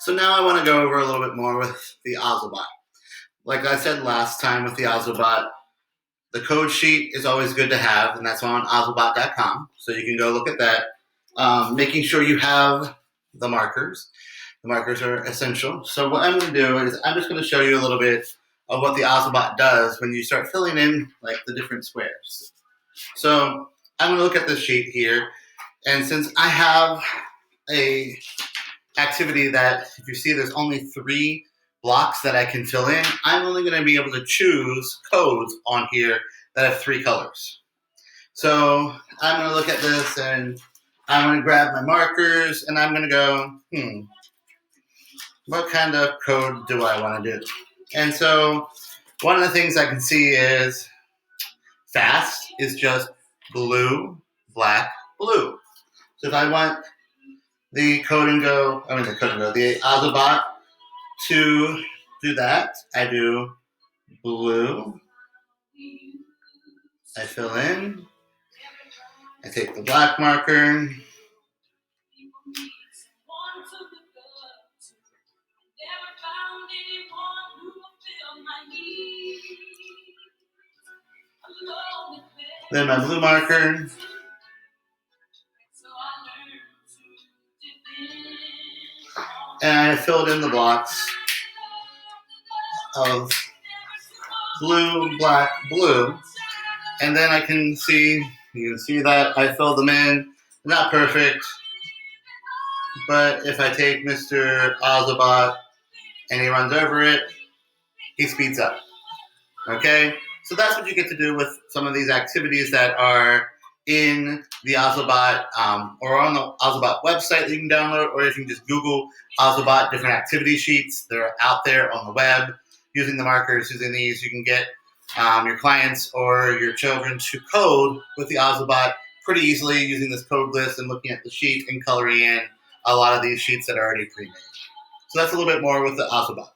So now I want to go over a little bit more with the Ozobot. Like I said last time with the Ozobot, the code sheet is always good to have, and that's on ozobot.com. So you can go look at that. Making sure you have the markers. The markers are essential. So what I'm going to do is I'm just going to show you a little bit of what the Ozobot does when you start filling in like the different squares. So I'm going to look at this sheet here, and since I have a activity that, if you see, there's only 3 blocks that I can fill in, I'm only going to be able to choose codes on here that have 3 colors. So I'm going to look at this and I'm going to grab my markers and I'm going to go, what kind of code do I want to do? And so one of the things I can see is fast is just blue, black, blue. So if I want the Ozobot to do that, I do blue, I fill in, I take the black marker, then my blue marker, and I filled in the blocks of blue, black, blue, and then you can see that I filled them in. Not perfect, but if I take Mr. Ozobot and he runs over it, he speeds up. Okay, so that's what you get to do with some of these activities that are in the Ozobot or on the Ozobot website that you can download, or if you can just Google Ozobot different activity sheets. They're out there on the web. Using the markers, using these, you can get your clients or your children to code with the Ozobot pretty easily using this code list and looking at the sheet and coloring in a lot of these sheets that are already pre-made. So that's a little bit more with the Ozobot.